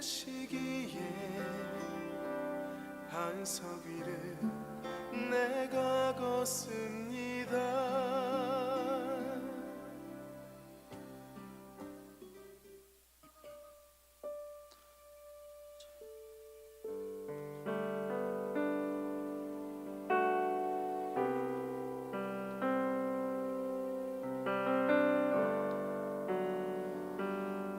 시기에 반석 위를 내가 걷습니다.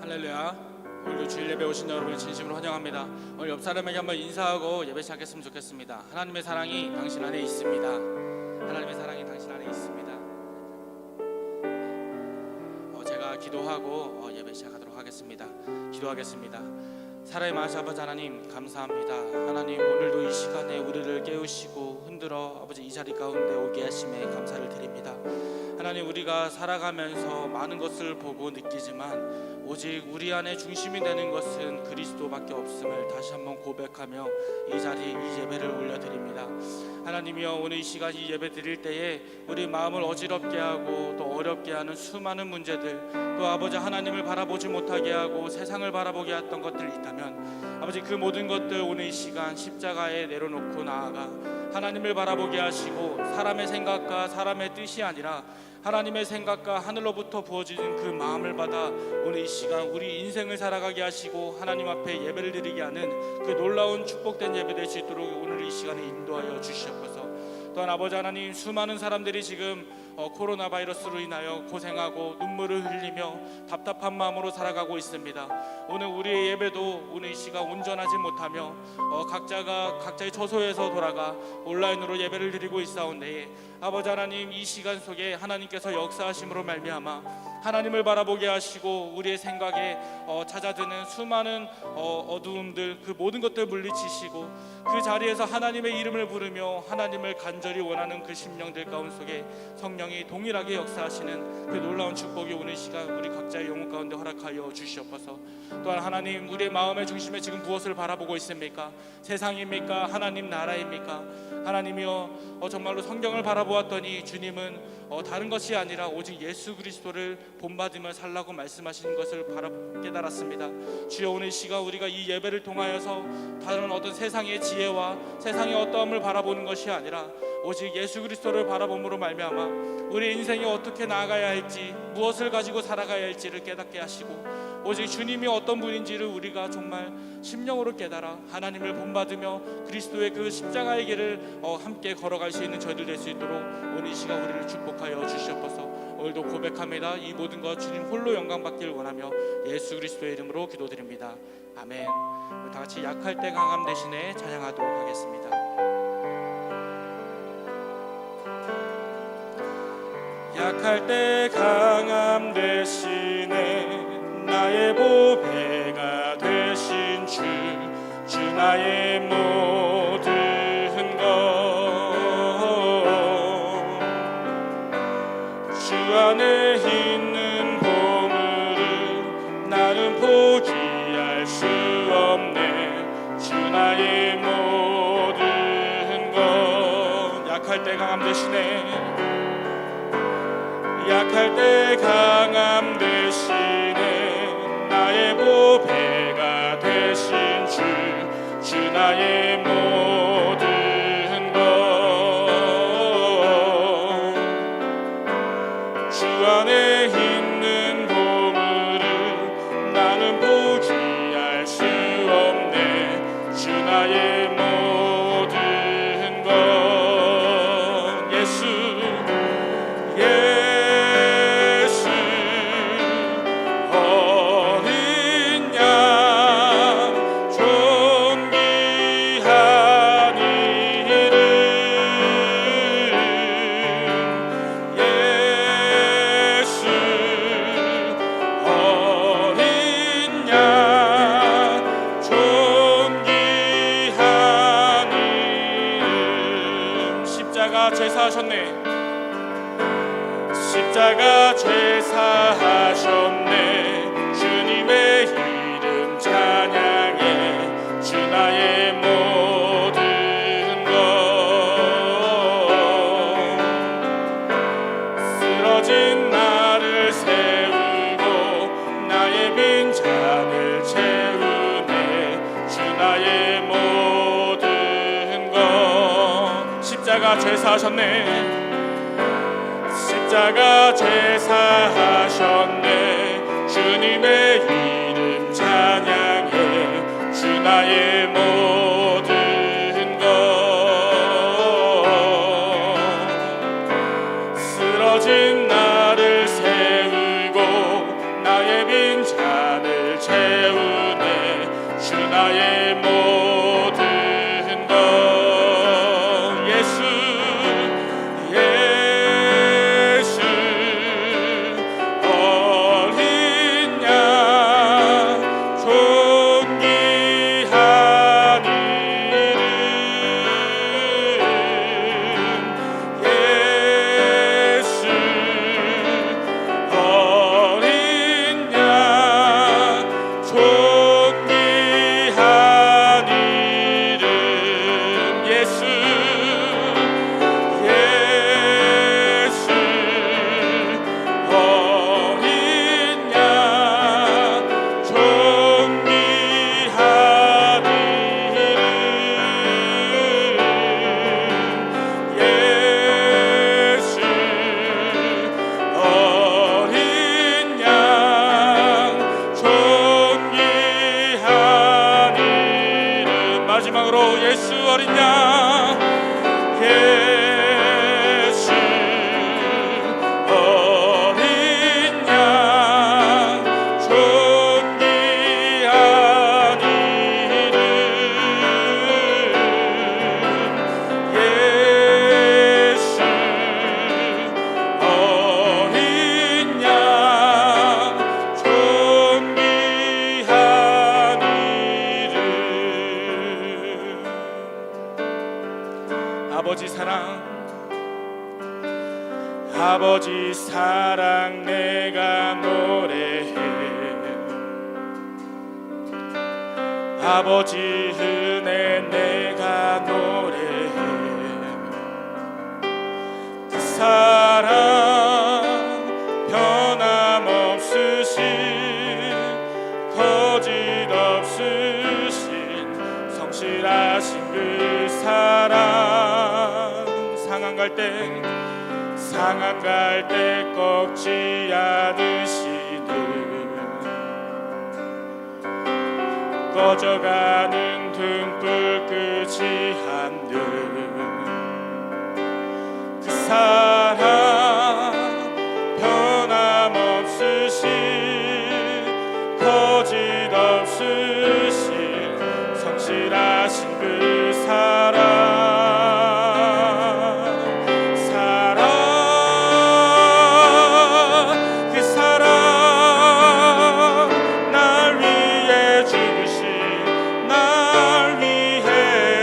할렐루야. 오늘도 주일 예배 오신 여러분을 진심으로 환영합니다. 오늘 옆 사람에게 한번 인사하고 예배 시작했으면 좋겠습니다. 하나님의 사랑이 당신 안에 있습니다. 하나님의 사랑이 당신 안에 있습니다. 제가 기도하고 예배 시작하도록 하겠습니다. 기도하겠습니다. 사랑의 많으신 아버지 하나님, 감사합니다. 하나님, 오늘도 이 시간에 우리를 깨우시고 흔들어 아버지 이 자리 가운데 오게 하심에 감사를 드립니다. 하나님, 우리가 살아가면서 많은 것을 보고 느끼지만 오직 우리 안에 중심이 되는 것은 그리스도밖에 없음을 다시 한번 고백하며 이 자리, 이 예배를 올려드립니다. 하나님이여, 오늘 이 시간 이 예배 드릴 때에 우리 마음을 어지럽게 하고 또 어렵게 하는 수많은 문제들, 또 아버지 하나님을 바라보지 못하게 하고 세상을 바라보게 했던 것들이 있다면 아버지 그 모든 것들 오늘 이 시간 십자가에 내려놓고 나아가 하나님을 바라보게 하시고 사람의 생각과 사람의 뜻이 아니라 하나님의 생각과 하늘로부터 부어지는 그 마음을 받아 오늘 이 시간 우리 인생을 살아가게 하시고 하나님 앞에 예배를 드리게 하는 그 놀라운 축복된 예배 될 수 있도록 오늘 이 시간에 인도하여 주시옵소서. 또한 아버지 하나님, 수많은 사람들이 지금 코로나 바이러스로 인하여 고생하고 눈물을 흘리며 답답한 마음으로 살아가고 있습니다. 오늘 우리의 예배도 오늘 이 시간 온전하지 못하며 각자가 각자의 처소에서 돌아가 온라인으로 예배를 드리고 있사온데 아버지 하나님, 이 시간 속에 하나님께서 역사하심으로 말미암아 하나님을 바라보게 하시고 우리의 생각에 찾아드는 수많은 어두움들, 그 모든 것들을 물리치시고 그 자리에서 하나님의 이름을 부르며 하나님을 간절히 원하는 그 심령들 가운데 성령이 동일하게 역사하시는 그 놀라운 축복이 오늘 시간 우리 각자의 영혼 가운데 허락하여 주시옵소서. 또한 하나님, 우리의 마음의 중심에 지금 무엇을 바라보고 있습니까? 세상입니까? 하나님 나라입니까? 하나님이여, 정말로 성경을 바라보았더니 주님은 다른 것이 아니라 오직 예수 그리스도를 본받으며 살라고 말씀하시는 것을 깨달았습니다. 주여, 오늘 시간 우리가 이 예배를 통하여서 다른 어떤 세상의 지혜와 세상의 어떠함을 바라보는 것이 아니라 오직 예수 그리스도를 바라봄으로 말미암아 우리 인생이 어떻게 나아가야 할지, 무엇을 가지고 살아가야 할지를 깨닫게 하시고 오직 주님이 어떤 분인지를 우리가 정말 심령으로 깨달아 하나님을 본받으며 그리스도의 그 십자가의 길을 함께 걸어갈 수 있는 저희들 될 수 있도록 오늘 이 시간 우리를 축복하여 주시옵소서. 오늘도 고백합니다. 이 모든 것 주님 홀로 영광 받기를 원하며 예수 그리스도의 이름으로 기도드립니다. 아멘. 우리 다 같이 약할 때 강함 대신에 찬양하도록 하겠습니다. 약할 때 강함 대신에 나의 보배가 되신 주 나의 모든 것, 주 안에 있는 보물을 나는 포기할 수 없네. 주 나의 모든 것. 약할 때 강함 대신에, 약할 때 강함 대신에 나의 보배가 되신 주 나의 모든 것, 주 안에 있는 보물을 나는 포기할 수 없네. 주 나의 모든 것. 예수 제사하셨네. 십자가 제사하셨네. 주님의 이름 찬양해. 주 나의 모든 것, 쓰러진 나를 세우고 나의 빈잔을 채우네. 십자가 제사하셨네. 십자가 제사하셨네. 주님의 이름 찬양해. 주 나의 모든 것. 쓰러진 나를 세우고 나의 빈 잔을 채우네. 주 나의 모든 것. 예수 어린 양 존귀한 이름. 예수 어린 양 존귀한 이름. 예수 어린 양 존귀한 이름. 예수 어린 양 존귀한 이름. 마지막으로 예수 어린 양. 예수 어린 양 존귀한 이름. 예수 어린 양 존귀한 이름. 아버지 사랑, 아버지 사랑 내가 노래해. 아버지 은혜 내가 노래해. 그 사랑 변함없으신 거짓없으신 성실하신 그 사랑. 상한 갈 때 꺾지 않으시는 꺼져가는 등불 끄지 않는 그 사랑. 변함없으신 거짓없으신 성실하신 그 사랑.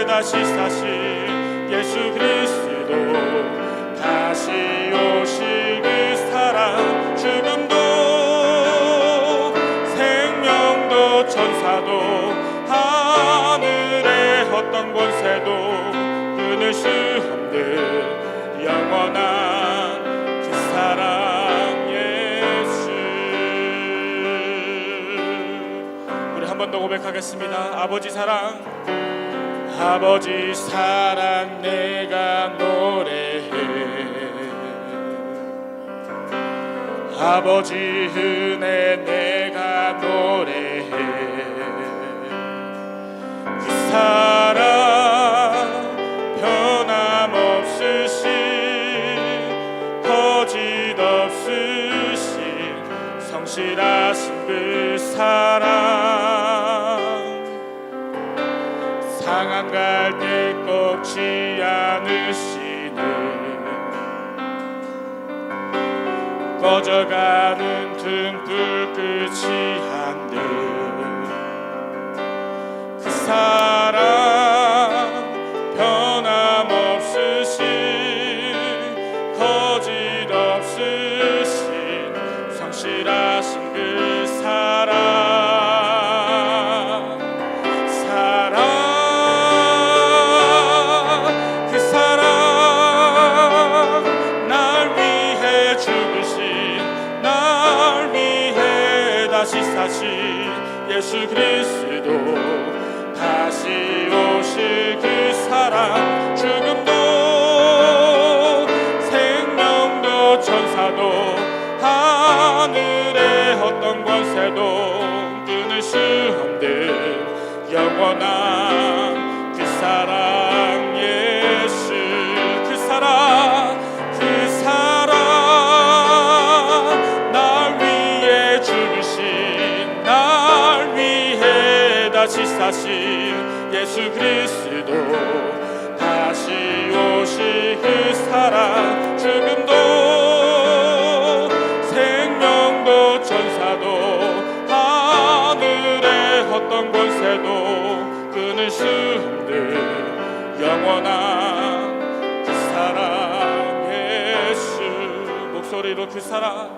다시 사신 예수 그리스도. 다시 오실 그 사랑. 죽음도 생명도 천사도 하늘의 어떤 권세도 끊을 수 없는 영원한 그 사랑. 예수. 우리 한 번 더 고백하겠습니다. 아버지 사랑, 아버지 사랑 내가 노래해. 아버지 은혜 내가 노래해. 그 사랑 변함없으신 거짓없으신 성실하신 그 사랑. 상한 갈 때 꺾지 않으시는 꺼져가는 등불 끄지 않는 그 사랑. 변함없으신 거짓없으신 성실하신 그 사랑. 다시 사신 예수 그리스도. 다시 오실 그 사랑. 죽음도 없는 영원한 그 사랑 예수, 그 사랑, 그 사랑, 날 위해 죽으신, 날 위해 다시 사신 예수 그리스도, 다시 오실 그 사랑, 죽음도 생명도 천사도 하늘의 어떤 권세도 끊을 수 없는 영원한 그 사랑 예수. 목소리로 그 사랑,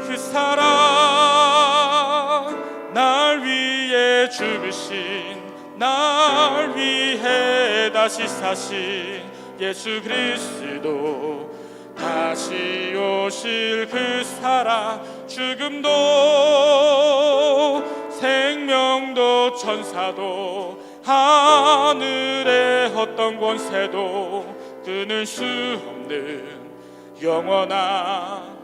그 사랑, 날 위해 죽으신, 날 위해 다시 사신 예수 그리스도, 다시 오실 그 사랑, 죽음도 생명도 천사도 하늘의 어떤 권세도 끊을 수 없는 영원한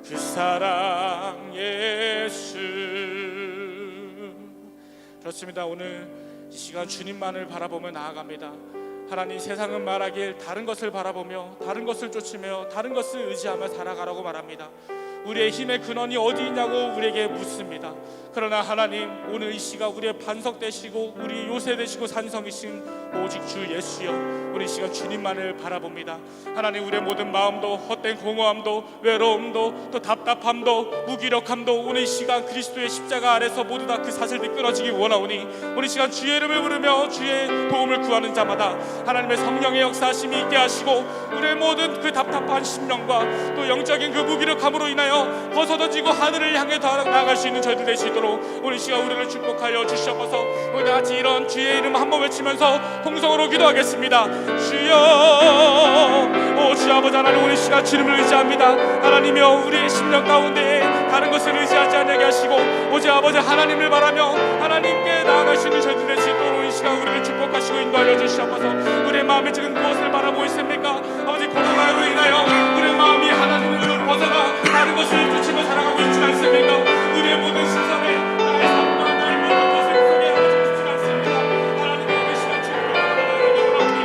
그 사랑 예수. 그렇습니다. 오늘 이 시간 주님만을 바라보며 나아갑니다. 하나님, 세상은 말하길 다른 것을 바라보며 다른 것을 쫓으며 다른 것을 의지하며 살아가라고 말합니다. 우리의 힘의 근원이 어디 있냐고 우리에게 묻습니다. 그러나 하나님, 오늘 이 시간 우리의 반석 되시고 우리 요새 되시고 산성이신 오직 주 예수여, 우리 이 시간 주님만을 바라봅니다. 하나님, 우리의 모든 마음도, 헛된 공허함도, 외로움도, 또 답답함도, 무기력함도 오늘 이 시간 그리스도의 십자가 아래서 모두 다 그 사슬이 끊어지기 원하오니, 우리 이 시간 주의 이름을 부르며 주의 도움을 구하는 자마다 하나님의 성령의 역사하심이 있게 하시고, 우리의 모든 그 답답한 심령과 또 영적인 그 무기력함으로 인하여 벗어던지고 하늘을 향해 나아갈 수 있는 저희들 되시도록 오늘 시간 우리를 축복하여 주시옵소서. 우리 같이 이런 주의 이름 한번 외치면서 통성으로 기도하겠습니다. 주여, 오 주 아버지 하나님, 오늘 시간 주님을 의지합니다. 하나님이여, 우리의 심령 가운데 다른 것을 의지하지 않게 하시고 오직 아버지 하나님을 바라며 하나님께 나아갈 수 있는 저희들 되시도록 이 시간 우리를 축복하시고 인도하여 주시옵소서. 우리의 마음이 지금 무엇을 바라보고 있습니까? 아버지, 코로나로 인하여 우리의 마음이 하나님을 벗어나 다른 것을 쫓으며 살아가고 있지 않습니까? 우리의 모든 시선에 나의 삶과 나의 모든 것을 속에 하고 있지 않습니까? 하나님, 오늘 시간 주님을 바라보니,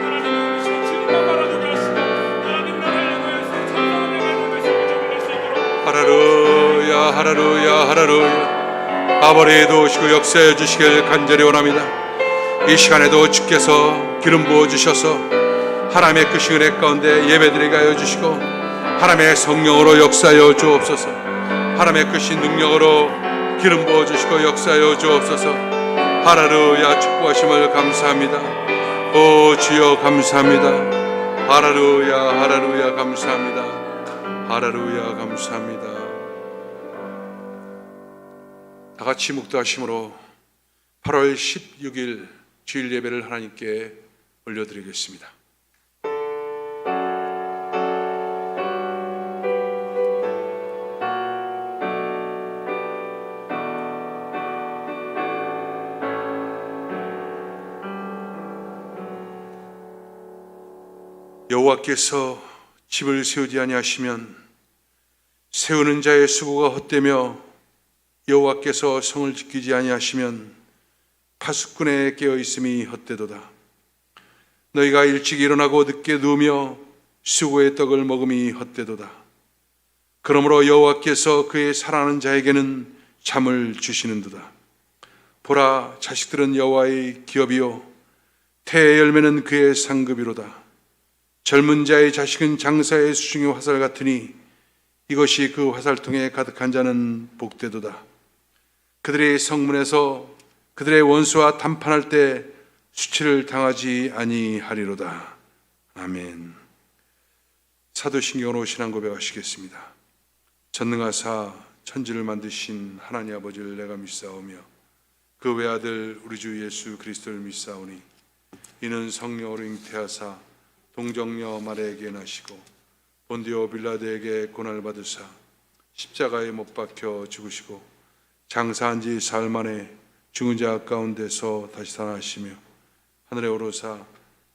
하나님 오늘 시간 주님만 바라보게 하시고, 하나님 나라를 향하여서 찬송하며 가는 것을 가져볼 수 있도록. 할렐루야, 할렐루야, 할렐루야. 아버지 도우시고 역사해 주시길 간절히 원합니다. 이 시간에도 주께서 기름 부어 주셔서 하나님의 그 은혜 가운데 예배드리게 하여 주시고, 하나님의 성령으로 역사하여 주옵소서. 하나님의 그 능력으로 기름 부어 주시고 역사하여 주옵소서. 할렐루야, 축복하심을 감사합니다. 오 주여 감사합니다. 할렐루야, 할렐루야, 감사합니다. 할렐루야, 감사합니다. 다 같이 묵도하심으로 8월 16일 주일 예배를 하나님께 올려드리겠습니다. 여호와께서 집을 세우지 아니하시면 세우는 자의 수고가 헛되며, 여호와께서 성을 지키지 아니하시면 파수꾼의 깨어 있음이 헛되도다. 너희가 일찍 일어나고 늦게 누우며 수고의 떡을 먹음이 헛되도다. 그러므로 여호와께서 그의 사랑하는 자에게는 잠을 주시는도다. 보라, 자식들은 여호와의 기업이요 태의 열매는 그의 상급이로다. 젊은 자의 자식은 장사의 수중의 화살 같으니 이것이 그 화살통에 가득한 자는 복되도다. 그들의 성문에서 그들의 원수와 담판할 때 수치를 당하지 아니하리로다. 아멘. 사도신경으로 신앙 고백하시겠습니다. 전능하사 천지를 만드신 하나님 아버지를 내가 믿사오며 그 외아들 우리 주 예수 그리스도를 믿사오니, 이는 성령으로 잉태하사 동정녀 마리아에게 나시고 본디오 빌라도에게 고난을 받으사 십자가에 못 박혀 죽으시고 장사한 지 사흘 만에 죽은 자 가운데서 다시 살아나시며 하늘에 오르사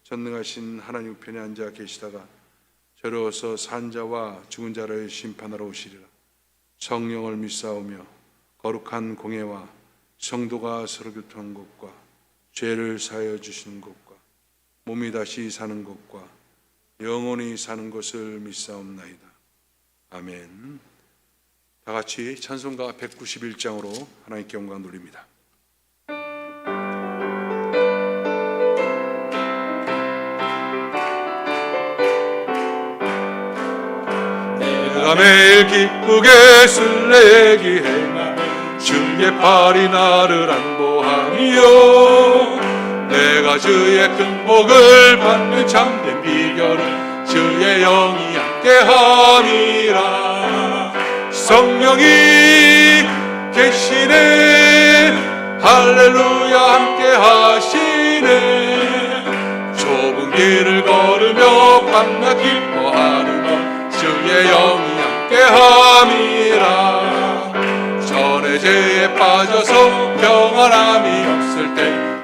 전능하신 하나님 우편에 앉아 계시다가 저리로서 산 자와 죽은 자를 심판하러 오시리라. 성령을 믿사오며 거룩한 공예와 성도가 서로 교통한 것과 죄를 사하여 주시는 것과 몸이 다시 사는 것과 영원히 사는 것을 믿사옵나이다. 아멘. 다 같이 찬송가 191장으로 하나님께 영광 돌립니다. 내가 매일 기쁘게 술래기해 주의 팔이 나를 안보하니요. 내가 주의 큰 복을 받는 참된 비결은 주의 영이 함께함이라. 성령이 계시네, 할렐루야 함께하시네. 좁은 길을 걸으며 밤낮 기뻐하는 것 주의 영이 함께함이라. 전에 죄에 빠져서 평안함이 없을 때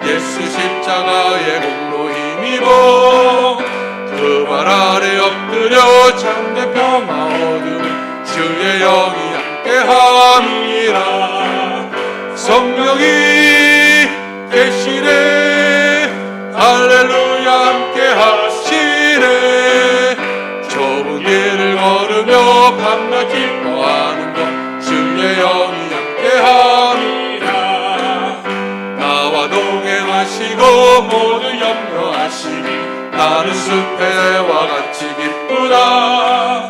예수 십자가의 공로 힘입어 그 발 아래 엎드려 참된 평화 얻으면 주의 영이 함께함이라. 성령이 계시네, 할렐루야 함께하시네. 좁은 길을 걸으며 밤낮 기뻐하는 것 주의 영이 함께함이라. 나와 동행하시고 모든 염려하시니 나는 숲에와 같이 기쁘다.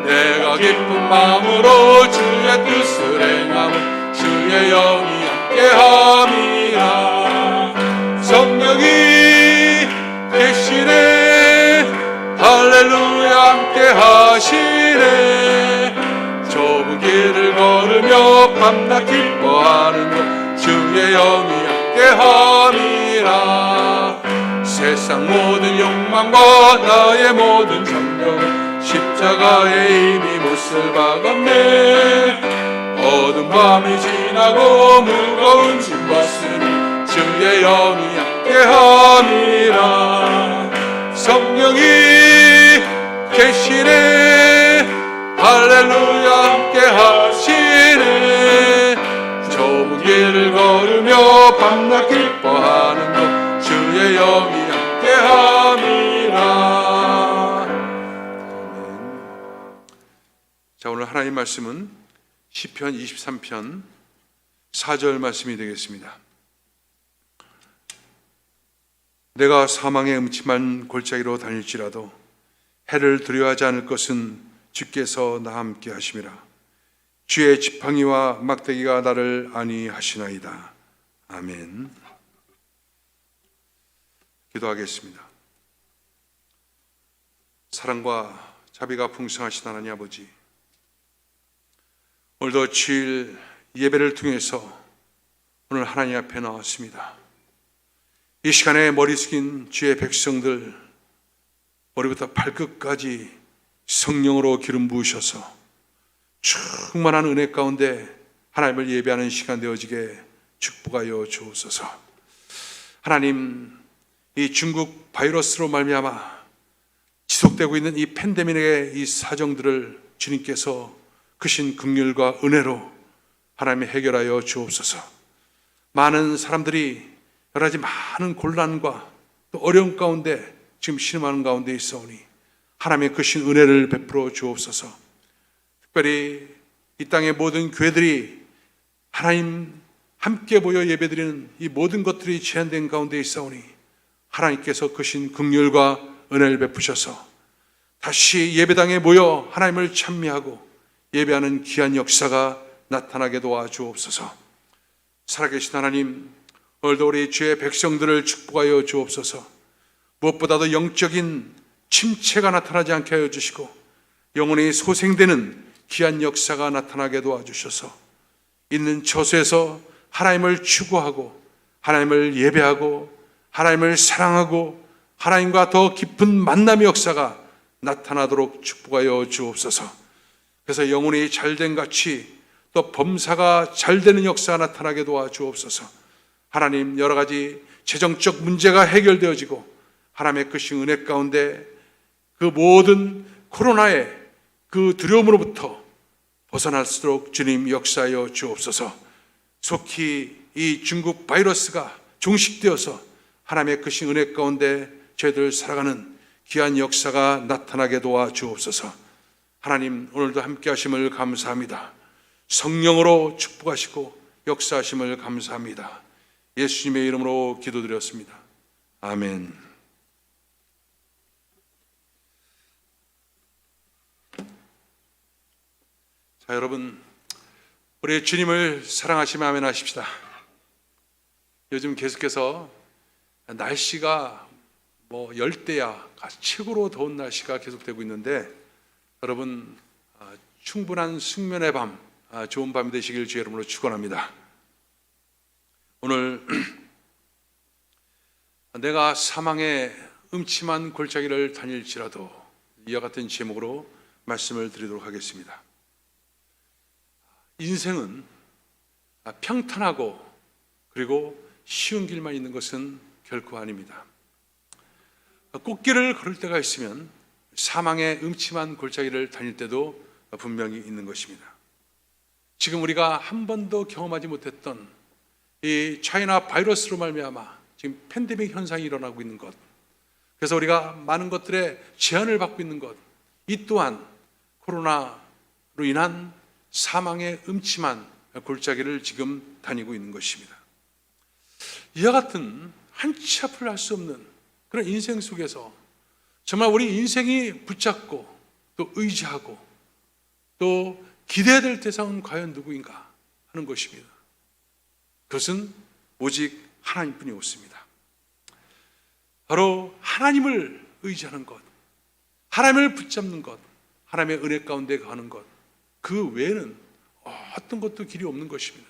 내가 기쁜 마음으로 주의 뜻을 행하면 주의 영이 함께함이라. 성령이 계시네, 할렐루야 함께하시네. 좁은 길을 걸으며 밤낮 기뻐하는 것 주의 영이 함께함이라. 세상 모든 욕망과 나의 모든 정욕은 십자가에 이미 못을 박았네. 어두운 밤이 지나고 무거운 짐 벗으니 주의 영이 함께함이라. 성령이 계시네, 할렐루야 함께하시네. 좁은 길을 걸으며 밤낮 기뻐하는 것 주의 영이 함께함이라. 자, 오늘 하나님 말씀은 시편 23편 4절 말씀이 되겠습니다. 내가 사망의 음침한 골짜기로 다닐지라도 해를 두려워하지 않을 것은 주께서 나와 함께 하심이라. 주의 지팡이와 막대기가 나를 안위하시나이다. 아멘. 기도하겠습니다. 사랑과 자비가 풍성하신 하나님 아버지, 오늘도 주일 예배를 통해서 오늘 하나님 앞에 나왔습니다. 이 시간에 머리 숙인 주의 백성들 머리부터 발끝까지 성령으로 기름 부으셔서 충만한 은혜 가운데 하나님을 예배하는 시간 되어지게 축복하여 주옵소서. 하나님, 이 중국 바이러스로 말미암아 지속되고 있는 이 팬데믹의 이 사정들을 주님께서 크신 긍휼과 은혜로 하나님이 해결하여 주옵소서. 많은 사람들이 여러 가지 많은 곤란과 또 어려움 가운데 지금 신음하는 가운데 있사오니 하나님의 크신 은혜를 베풀어 주옵소서. 특별히 이 땅의 모든 교회들이 하나님 함께 모여 예배드리는 이 모든 것들이 제한된 가운데 있사오니 하나님께서 크신 긍휼과 은혜를 베푸셔서 다시 예배당에 모여 하나님을 찬미하고 예배하는 귀한 역사가 나타나게 도와주옵소서. 살아계신 하나님, 오늘도 우리 주의 백성들을 축복하여 주옵소서. 무엇보다도 영적인 침체가 나타나지 않게 하여 주시고 영혼이 소생되는 귀한 역사가 나타나게 도와주셔서 있는 처소에서 하나님을 추구하고 하나님을 예배하고 하나님을 사랑하고 하나님과 더 깊은 만남의 역사가 나타나도록 축복하여 주옵소서. 그래서 영혼이 잘된 같이 또 범사가 잘되는 역사가 나타나게 도와주옵소서. 하나님, 여러 가지 재정적 문제가 해결되어지고 하나님의 크신 은혜 가운데 그 모든 코로나의 그 두려움으로부터 벗어날 수 있도록 주님 역사하여 주옵소서. 속히 이 중국 바이러스가 종식되어서 하나님의 크신 은혜 가운데 저희들 살아가는 귀한 역사가 나타나게 도와 주옵소서. 하나님, 오늘도 함께 하심을 감사합니다. 성령으로 축복하시고 역사하심을 감사합니다. 예수님의 이름으로 기도드렸습니다. 아멘. 자, 여러분, 우리 주님을 사랑하시면 아멘 하십시다. 요즘 계속해서 날씨가 열대야 최고로 더운 날씨가 계속되고 있는데, 여러분 충분한 숙면의 밤, 좋은 밤이 되시길 주의 이름으로 축원합니다. 오늘 내가 사망의 음침한 골짜기를 다닐지라도, 이와 같은 제목으로 말씀을 드리도록 하겠습니다. 인생은 평탄하고 그리고 쉬운 길만 있는 것은 결코 아닙니다. 꽃길을 걸을 때가 있으면 사망의 음침한 골짜기를 다닐 때도 분명히 있는 것입니다. 지금 우리가 한 번도 경험하지 못했던 이 차이나 바이러스로 말미암아 지금 팬데믹 현상이 일어나고 있는 것, 그래서 우리가 많은 것들에 제한을 받고 있는 것, 이 또한 코로나로 인한 사망의 음침한 골짜기를 지금 다니고 있는 것입니다. 이와 같은 한치 앞을 알 수 없는 그런 인생 속에서 정말 우리 인생이 붙잡고 또 의지하고 또 기대해야 될 대상은 과연 누구인가 하는 것입니다. 그것은 오직 하나님뿐이 없습니다. 바로 하나님을 의지하는 것, 하나님을 붙잡는 것, 하나님의 은혜 가운데 가는 것, 그 외에는 어떤 것도 길이 없는 것입니다.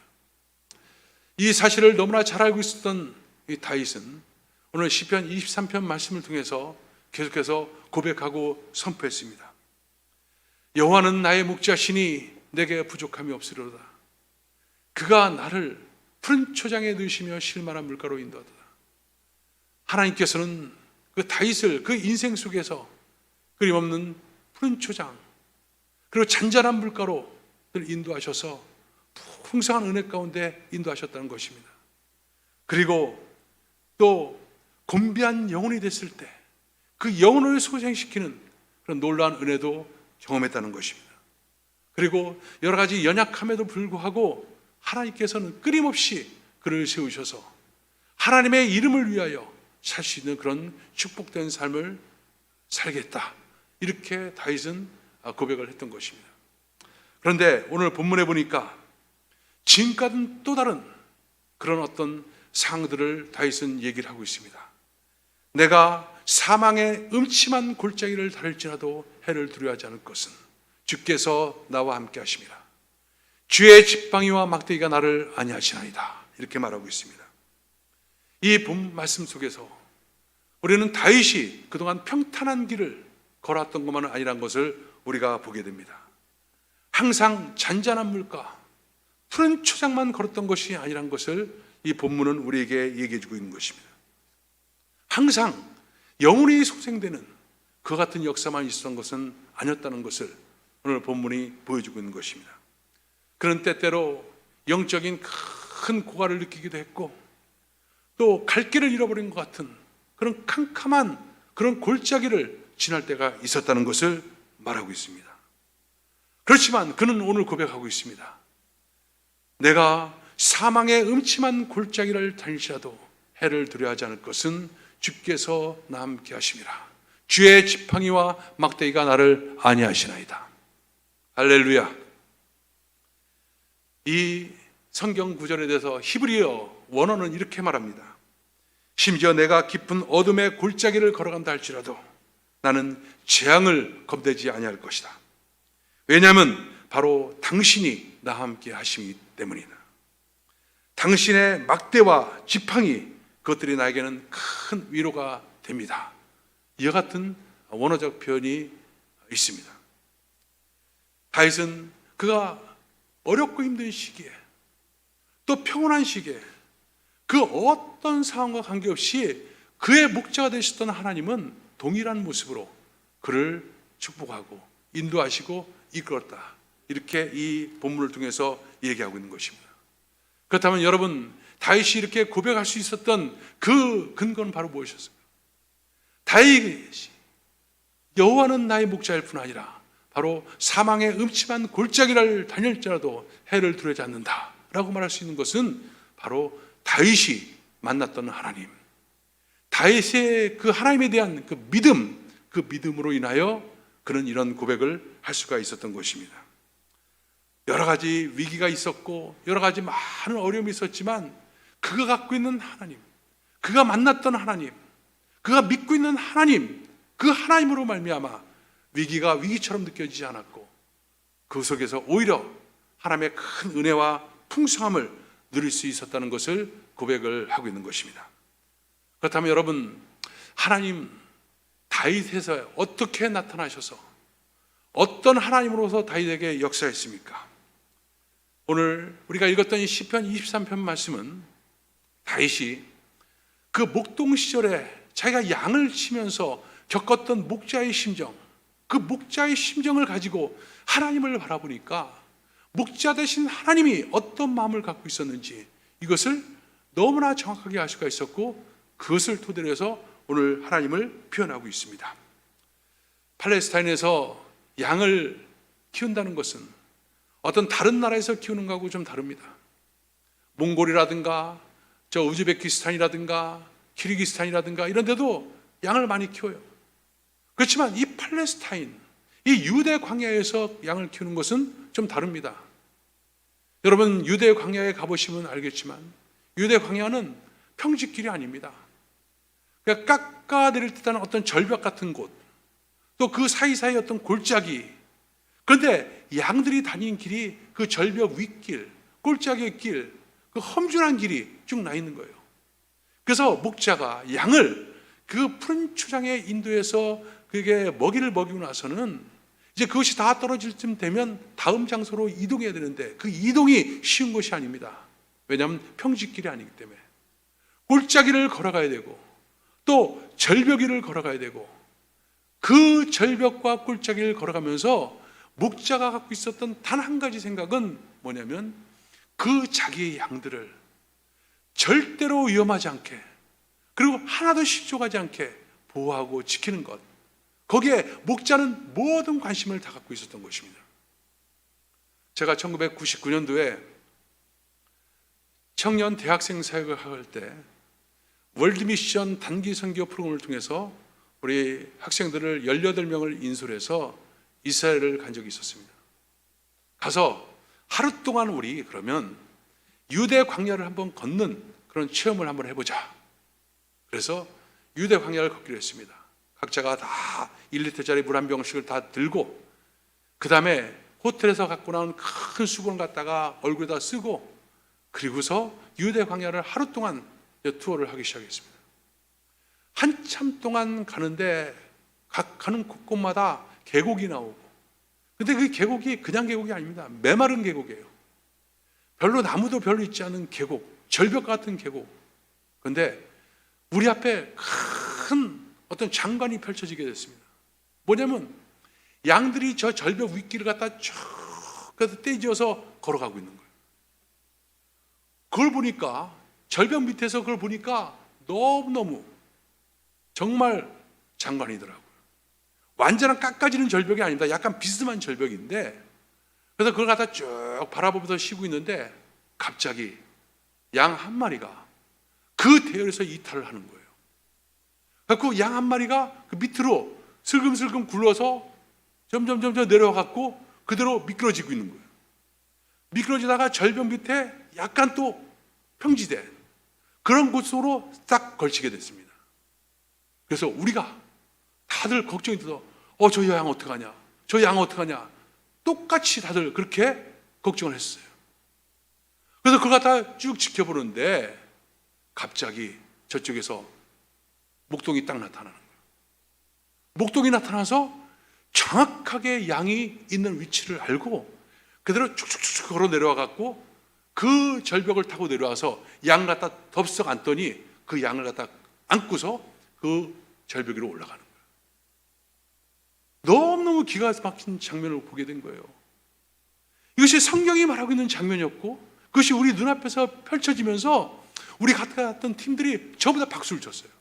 이 사실을 너무나 잘 알고 있었던 이 다윗은 오늘 시편 23편 말씀을 통해서 계속해서 고백하고 선포했습니다. 여호와는 나의 목자시니 내게 부족함이 없으리로다. 그가 나를 푸른 초장에 넣으시며 쉴 만한 물가로 인도하도다. 하나님께서는 그 다윗을 그 인생 속에서 끊임없는 푸른 초장 그리고 잔잔한 물가로 인도하셔서 풍성한 은혜 가운데 인도하셨다는 것입니다. 그리고 또 곤비한 영혼이 됐을 때 그 영혼을 소생시키는 그런 놀라운 은혜도 경험했다는 것입니다. 그리고 여러 가지 연약함에도 불구하고 하나님께서는 끊임없이 그를 세우셔서 하나님의 이름을 위하여 살 수 있는 그런 축복된 삶을 살겠다, 이렇게 다윗은 고백을 했던 것입니다. 그런데 오늘 본문에 보니까 지금과는 또 다른 그런 어떤 상황들을 다윗은 얘기를 하고 있습니다. 내가 사망의 음침한 골짜기를 다닐지라도 해를 두려워하지 않을 것은 주께서 나와 함께 하심이라. 주의 지팡이와 막대기가 나를 안위하시나이다, 이렇게 말하고 있습니다. 이 본 말씀 속에서 우리는 다윗이 그동안 평탄한 길을 걸어왔던 것만은 아니란 것을 우리가 보게 됩니다. 항상 잔잔한 물가, 푸른 초장만 걸었던 것이 아니란 것을 이 본문은 우리에게 얘기해 주고 있는 것입니다. 항상 영혼이 소생되는 그 같은 역사만 있었던 것은 아니었다는 것을 오늘 본문이 보여주고 있는 것입니다. 그런 때때로 영적인 큰 고갈을 느끼기도 했고, 또 갈 길을 잃어버린 것 같은 그런 캄캄한 그런 골짜기를 지날 때가 있었다는 것을 말하고 있습니다. 그렇지만 그는 오늘 고백하고 있습니다. 내가 사망의 음침한 골짜기를 다닐지라도 해를 두려워하지 않을 것은 주께서 나와 함께 하심이라. 주의 지팡이와 막대기가 나를 안위하시나이다. 할렐루야. 이 성경 구절에 대해서 히브리어 원어는 이렇게 말합니다. 심지어 내가 깊은 어둠의 골짜기를 걸어간다 할지라도 나는 재앙을 겁내지 아니할 것이다. 왜냐하면 바로 당신이 나와 함께 하심이기 때문이다. 당신의 막대와 지팡이, 그것들이 나에게는 큰 위로가 됩니다. 이와 같은 원어적 표현이 있습니다. 다윗은 그가 어렵고 힘든 시기에, 또 평온한 시기에, 그 어떤 상황과 관계없이 그의 목자가 되셨던 하나님은 동일한 모습으로 그를 축복하고 인도하시고 이끌었다, 이렇게 이 본문을 통해서 얘기하고 있는 것입니다. 그렇다면 여러분, 다윗이 이렇게 고백할 수 있었던 그 근거는 바로 무엇이었을까? 다윗이 여호와는 나의 목자일 뿐 아니라 바로 사망의 음침한 골짜기를 다닐지라도 해를 두려워하지 않는다 라고 말할 수 있는 것은 바로 다윗이 만났던 하나님, 다윗의 그 하나님에 대한 그 믿음, 그 믿음으로 인하여 그는 이런 고백을 할 수가 있었던 것입니다. 여러 가지 위기가 있었고 여러 가지 많은 어려움이 있었지만 그가 갖고 있는 하나님, 그가 만났던 하나님, 그가 믿고 있는 하나님, 그 하나님으로 말미암아 위기가 위기처럼 느껴지지 않았고 그 속에서 오히려 하나님의 큰 은혜와 풍성함을 누릴 수 있었다는 것을 고백을 하고 있는 것입니다. 그렇다면 여러분, 하나님 다윗에서 어떻게 나타나셔서 어떤 하나님으로서 다윗에게 역사했습니까? 오늘 우리가 읽었던 이 시편 23편 말씀은 다윗이 그 목동 시절에 자기가 양을 치면서 겪었던 목자의 심정, 그 목자의 심정을 가지고 하나님을 바라보니까 목자 되신 하나님이 어떤 마음을 갖고 있었는지 이것을 너무나 정확하게 알 수가 있었고 그것을 토대로 해서 오늘 하나님을 표현하고 있습니다. 팔레스타인에서 양을 키운다는 것은 어떤 다른 나라에서 키우는 것하고 좀 다릅니다. 몽골이라든가 저 우즈베키스탄이라든가 키르기스탄이라든가 이런 데도 양을 많이 키워요. 그렇지만 이 팔레스타인, 이 유대 광야에서 양을 키우는 것은 좀 다릅니다. 여러분 유대 광야에 가보시면 알겠지만 유대 광야는 평지길이 아닙니다. 그러니까 깎아내릴 듯한 어떤 절벽 같은 곳, 또 그 사이사이 어떤 골짜기, 그런데 양들이 다니는 길이 그 절벽 윗길, 골짜기의 길, 그 험준한 길이 쭉 나 있는 거예요. 그래서 목자가 양을 그 푸른 초장에 인도해서 그게 먹이를 먹이고 나서는 이제 그것이 다 떨어질 쯤 되면 다음 장소로 이동해야 되는데 그 이동이 쉬운 것이 아닙니다. 왜냐하면 평지길이 아니기 때문에 골짜기를 걸어가야 되고 또 절벽 위를 걸어가야 되고 그 절벽과 골짜기를 걸어가면서 목자가 갖고 있었던 단 한 가지 생각은 뭐냐면 그 자기의 양들을 절대로 위험하지 않게 그리고 하나도 실족하지 않게 보호하고 지키는 것, 거기에 목자는 모든 관심을 다 갖고 있었던 것입니다. 제가 1999년도에 청년 대학생 사역을 할 때 월드미션 단기 선교 프로그램을 통해서 우리 학생들을 18명을 인솔 해서 이스라엘을 간 적이 있었습니다. 가서 하루 동안 우리 그러면 유대 광야를 한번 걷는 그런 체험을 한번 해보자. 그래서 유대 광야를 걷기로 했습니다. 각자가 다 1리터짜리 물 한 병씩을 다 들고 그 다음에 호텔에서 갖고 나온 큰 수건을 갖다가 얼굴에다 쓰고 그리고서 유대 광야를 하루 동안 투어를 하기 시작했습니다. 한참 동안 가는데 가는 곳곳마다 계곡이 나오고, 근데 그 계곡이 그냥 계곡이 아닙니다. 메마른 계곡이에요. 별로 나무도 별로 있지 않은 계곡, 절벽 같은 계곡. 그런데 우리 앞에 큰 어떤 장관이 펼쳐지게 됐습니다. 뭐냐면 양들이 저 절벽 윗길을 갖다 쭉 그래서 떼지어서 걸어가고 있는 거예요. 그걸 보니까 절벽 밑에서 그걸 보니까 너무너무 정말 장관이더라고요. 완전한 깎아지는 절벽이 아닙니다. 약간 비스듬한 절벽인데 그래서 그걸 갖다 쭉 바라보면서 쉬고 있는데 갑자기 양 한 마리가 그 대열에서 이탈을 하는 거예요. 그 양 한 마리가 그 밑으로 슬금슬금 굴러서 점점 내려와갖고 그대로 미끄러지고 있는 거예요. 미끄러지다가 절벽 밑에 약간 또 평지대 그런 곳으로 딱 걸치게 됐습니다. 그래서 우리가 다들 걱정이 들어 저 양 어떡하냐, 저 양 어떡하냐, 똑같이 다들 그렇게 걱정을 했어요. 그래서 그걸 갖다 쭉 지켜보는데 갑자기 저쪽에서 목동이 딱 나타나는 거예요. 목동이 나타나서 정확하게 양이 있는 위치를 알고 그대로 쭉쭉쭉 걸어 내려와 갖고 그 절벽을 타고 내려와서 양 갖다 덥석 안더니 그 양을 갖다 안고서 그 절벽 위로 올라가는 거예요. 너무너무 기가 막힌 장면을 보게 된 거예요. 이것이 성경이 말하고 있는 장면이었고 그것이 우리 눈앞에서 펼쳐지면서 우리 같은 팀들이 전부 다 박수를 쳤어요.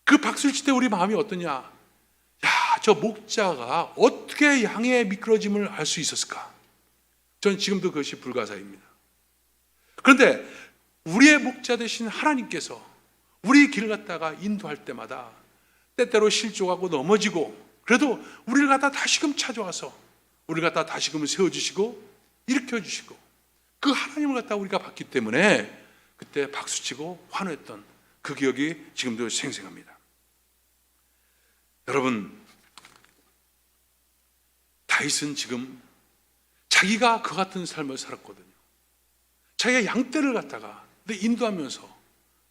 그 박수를 칠 때 우리 마음이 어떠냐? 야, 저 목자가 어떻게 양의 미끄러짐을 알 수 있었을까? 전 지금도 그것이 불가사의입니다. 그런데 우리의 목자 되신 하나님께서 우리 길을 갖다가 인도할 때마다 때때로 실족하고 넘어지고, 그래도 우리를 갖다 다시금 찾아와서 우리를 갖다 다시금 세워주시고 일으켜주시고, 그 하나님을 갖다 우리가 봤기 때문에 그때 박수치고 환호했던 그 기억이 지금도 생생합니다. 여러분, 다윗은 지금 자기가 그 같은 삶을 살았거든요. 자기가 양떼를 갖다가 인도하면서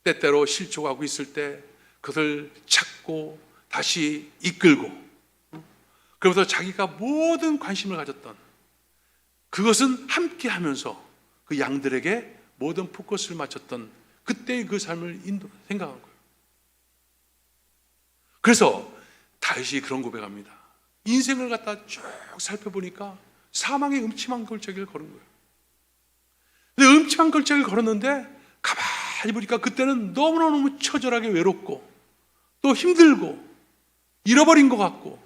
때때로 실족하고 있을 때 그것을 찾고 다시 이끌고, 그러면서 자기가 모든 관심을 가졌던 그것은 함께 하면서 그 양들에게 모든 포커스를 맞췄던 그때의 그 삶을 생각한 거예요. 그래서 다윗이 그런 고백합니다. 인생을 갖다 쭉 살펴보니까 사망의 음침한 골짜기를 걸은 거예요. 근데 음침한 골짜기를 걸었는데 가만히 보니까 그때는 너무너무 처절하게 외롭고 또 힘들고 잃어버린 것 같고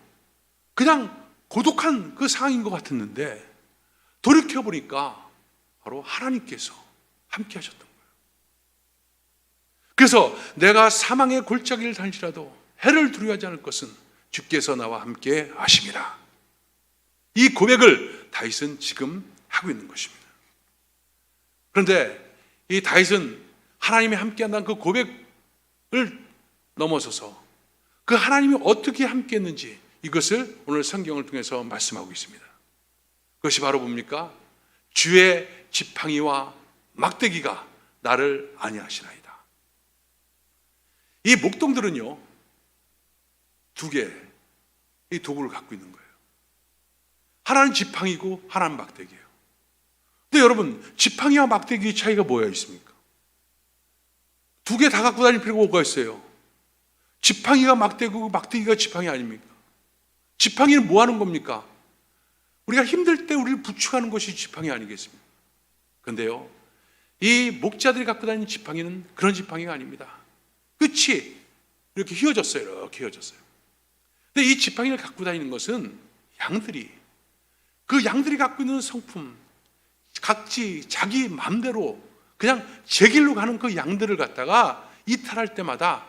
그냥 고독한 그 상황인 것 같았는데, 돌이켜보니까 바로 하나님께서 함께 하셨던 거예요. 그래서 내가 사망의 골짜기를 다닐지라도 해를 두려워하지 않을 것은 주께서 나와 함께 하심이라. 이 고백을 다윗은 지금 하고 있는 것입니다. 그런데 이 다윗은 하나님이 함께 한다는 그 고백을 넘어서서 그 하나님이 어떻게 함께 했는지 이것을 오늘 성경을 통해서 말씀하고 있습니다. 그것이 바로 뭡니까? 주의 지팡이와 막대기가 나를 안위하시나이다. 이 목동들은요, 두 개의 이 도구를 갖고 있는 거예요. 하나는 지팡이고 하나는 막대기예요. 근데 여러분, 지팡이와 막대기의 차이가 뭐가 있습니까? 두 개 다 갖고 다닐 필요가 뭐가 있어요? 지팡이가 막대기고 막대기가 지팡이 아닙니까? 지팡이는 뭐 하는 겁니까? 우리가 힘들 때 우리를 부축하는 것이 지팡이 아니겠습니까? 그런데요, 이 목자들이 갖고 다니는 지팡이는 그런 지팡이가 아닙니다. 끝이 이렇게 휘어졌어요. 이렇게 휘어졌어요. 근데 이 지팡이를 갖고 다니는 것은 그 양들이 갖고 있는 성품, 각지 자기 마음대로 그냥 제 길로 가는 그 양들을 갖다가 이탈할 때마다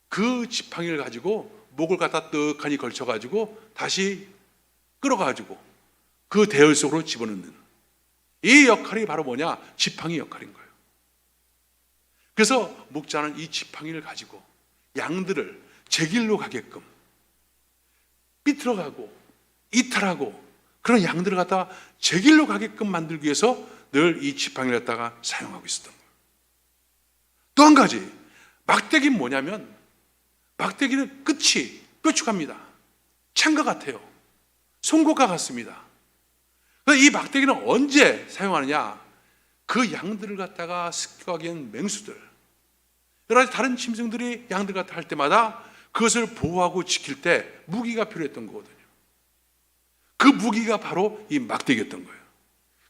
그 지팡이를 가지고 목을 갖다 떡하니 걸쳐가지고 다시 끌어가지고 그 대열 속으로 집어넣는 이 역할이 바로 뭐냐? 지팡이 역할인 거예요. 그래서 목자는 이 지팡이를 가지고 양들을 제 길로 가게끔 삐뚤어가고 이탈하고 그런 양들을 갖다가 제 길로 가게끔 만들기 위해서 늘 이 지팡이를 갖다가 사용하고 있었던 거예요. 또 한 가지, 막대기는 뭐냐면 막대기는 끝이 뾰족합니다. 창과 같아요. 송곳과 같습니다. 이 막대기는 언제 사용하느냐? 그 양들을 갖다가 습격하기엔 맹수들, 여러 가지 다른 짐승들이 양들 갖다 할 때마다 그것을 보호하고 지킬 때 무기가 필요했던 거거든요. 그 무기가 바로 이 막대기였던 거예요.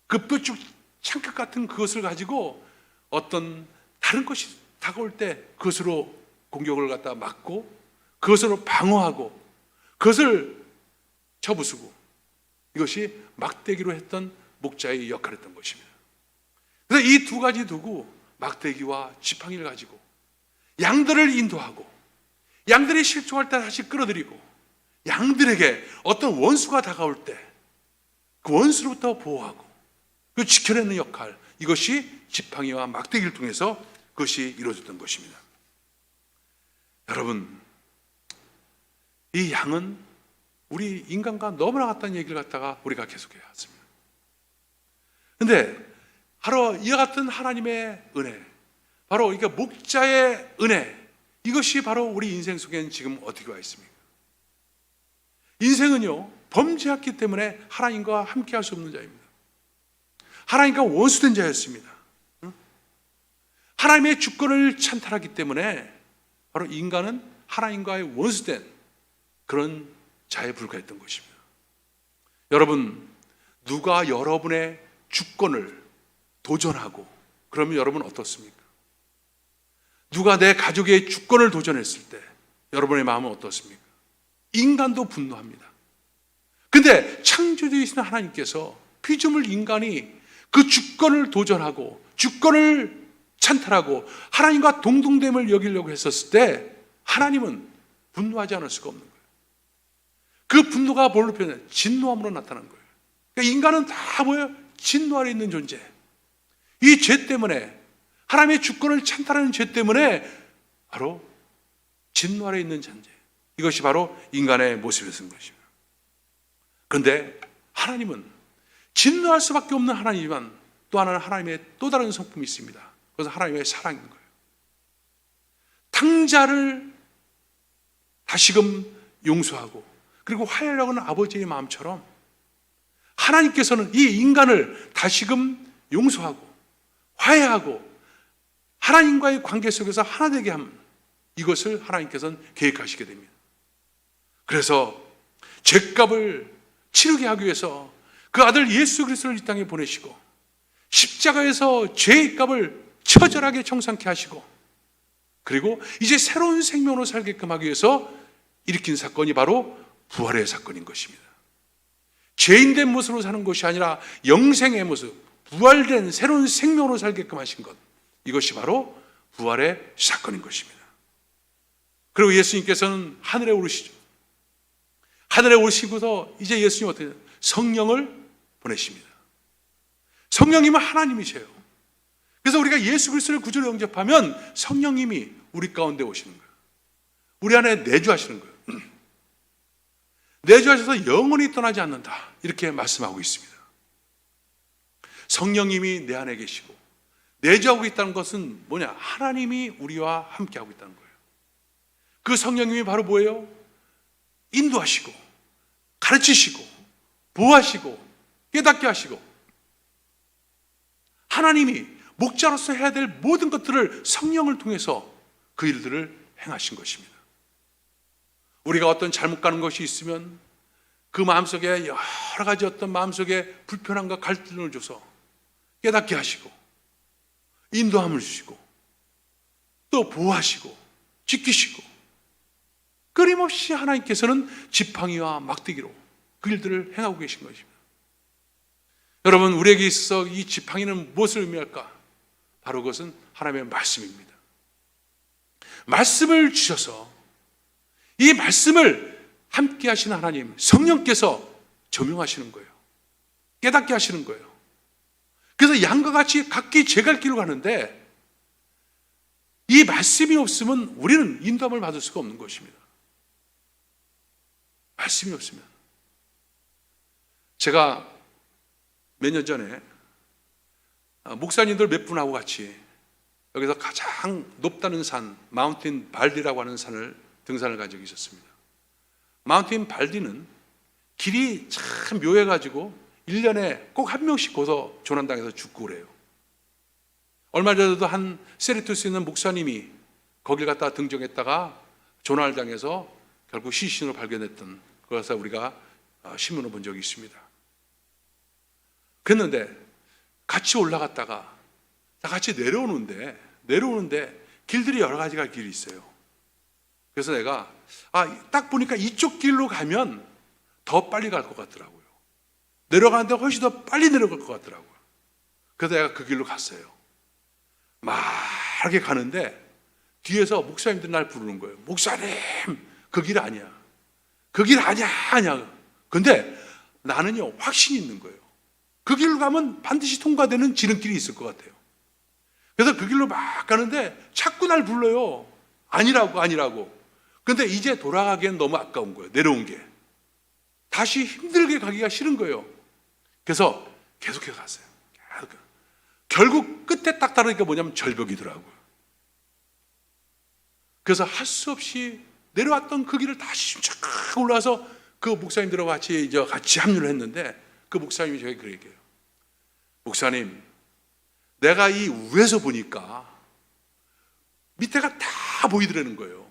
그 뾰족 창끝 같은 그것을 가지고 어떤 다른 것이 다가올 때 그것으로 공격을 갖다 막고 그것으로 방어하고 그것을 쳐부수고, 이것이 막대기로 했던 목자의 역할이었던 것입니다. 그래서 이 두 가지 도구, 막대기와 지팡이를 가지고 양들을 인도하고 양들이 실족할 때 다시 끌어들이고 양들에게 어떤 원수가 다가올 때 그 원수로부터 보호하고 그 지켜내는 역할, 이것이 지팡이와 막대기를 통해서 그것이 이루어졌던 것입니다. 여러분, 이 양은 우리 인간과 너무나 같다는 얘기를 갖다가 우리가 계속해야 했습니다. 그런데 바로 이와 같은 하나님의 은혜, 바로 이게 목자의 은혜, 이것이 바로 우리 인생 속에는 지금 어떻게 와 있습니까? 인생은요, 범죄했기 때문에 하나님과 함께 할 수 없는 자입니다. 하나님과 원수된 자였습니다. 하나님의 주권을 찬탈하기 때문에 바로 인간은 하나님과의 원수된 그런 자에 불과했던 것입니다. 여러분, 누가 여러분의 주권을 도전하고 그러면 여러분 어떻습니까? 누가 내 가족의 주권을 도전했을 때 여러분의 마음은 어떻습니까? 인간도 분노합니다. 근데 창조주이신 하나님께서 피조물 인간이 그 주권을 도전하고 주권을 찬탈하고 하나님과 동등됨을 여기려고 했었을 때 하나님은 분노하지 않을 수가 없는 거예요. 그 분노가 뭘로 표현해요? 진노함으로 나타난 거예요. 그러니까 인간은 다 뭐예요? 진노 아래 있는 존재. 이 죄 때문에, 하나님의 주권을 찬탈하는 죄 때문에 바로 진노 아래 있는 존재. 이것이 바로 인간의 모습이었던 것입니다. 그런데 하나님은 진노할 수밖에 없는 하나님이지만 또 하나는 하나님의 또 다른 성품이 있습니다. 그것은 하나님의 사랑인 거예요. 탕자를 다시금 용서하고 그리고 화해하려고 하는 아버지의 마음처럼 하나님께서는 이 인간을 다시금 용서하고 화해하고 하나님과의 관계 속에서 하나 되게 함, 이것을 하나님께서는 계획하시게 됩니다. 그래서 죄값을 치르게 하기 위해서 그 아들 예수 그리스도를 이 땅에 보내시고 십자가에서 죄의 값을 처절하게 청산케 하시고 그리고 이제 새로운 생명으로 살게끔 하기 위해서 일으킨 사건이 바로 부활의 사건인 것입니다. 죄인된 모습으로 사는 것이 아니라 영생의 모습, 부활된 새로운 생명으로 살게끔 하신 것, 이것이 바로 부활의 사건인 것입니다. 그리고 예수님께서는 하늘에 오르시죠. 하늘에 오르시고서 이제 예수님 어떻게 해요? 성령을 보내십니다. 성령님은 하나님이세요. 그래서 우리가 예수 그리스도를 구주로 영접하면 성령님이 우리 가운데 오시는 거예요. 우리 안에 내주하시는 거예요. 내주하셔서 영원히 떠나지 않는다, 이렇게 말씀하고 있습니다. 성령님이 내 안에 계시고 내주하고 있다는 것은 뭐냐? 하나님이 우리와 함께하고 있다는 거예요. 그 성령님이 바로 뭐예요? 인도하시고 가르치시고 보호하시고 깨닫게 하시고 하나님이 목자로서 해야 될 모든 것들을 성령을 통해서 그 일들을 행하신 것입니다. 우리가 어떤 잘못 가는 것이 있으면 그 마음속에 여러 가지 어떤 마음속에 불편함과 갈등을 줘서 깨닫게 하시고 인도함을 주시고 또 보호하시고 지키시고 끊임없이 하나님께서는 지팡이와 막대기로 그 일들을 행하고 계신 것입니다. 여러분, 우리에게 있어서 이 지팡이는 무엇을 의미할까? 바로 그것은 하나님의 말씀입니다. 말씀을 주셔서 이 말씀을 함께 하시는 하나님, 성령께서 조명하시는 거예요. 깨닫게 하시는 거예요. 그래서 양과 같이 각기 제 갈 길로 가는데 이 말씀이 없으면 우리는 인도함을 받을 수가 없는 것입니다. 말씀이 없으면. 제가 몇 년 전에 목사님들 몇 분하고 같이 여기서 가장 높다는 산, 마운틴 발디라고 하는 산을 등산을 간 적이 있었습니다. 마운틴 발디는 길이 참 묘해가지고 1년에 꼭 한 명씩 거기서 조난당해서 죽고 그래요. 얼마 전에도 한 세리투스 있는 목사님이 거길 갔다 등정했다가 조난을 당해서 결국 시신으로 발견했던 그것을 우리가 신문을 본 적이 있습니다. 그랬는데 같이 올라갔다가 같이 내려오는데 길들이 여러 가지가 길이 있어요. 그래서 내가 딱 보니까 이쪽 길로 가면 더 빨리 갈 것 같더라고요. 내려가는데 훨씬 더 빨리 내려갈 것 같더라고요. 그래서 내가 그 길로 갔어요. 막 이렇게 가는데 뒤에서 목사님들이 날 부르는 거예요. 목사님, 그 길 아니야. 그 길 아니야. 근데 나는요, 확신이 있는 거예요. 그 길로 가면 반드시 통과되는 지름길이 있을 것 같아요. 그래서 그 길로 막 가는데 자꾸 날 불러요. 아니라고. 근데 이제 돌아가기엔 너무 아까운 거예요. 내려온 게. 다시 힘들게 가기가 싫은 거예요. 그래서 계속해서 갔어요. 결국 끝에 딱 다르니까 뭐냐면 절벽이더라고요. 그래서 할 수 없이 내려왔던 그 길을 다시 쫙 올라와서 그 목사님들하고 같이 합류를 했는데 그 목사님이 저에게 그렇게 얘기해요. 목사님, 내가 이 위에서 보니까 밑에가 다 보이더라는 거예요.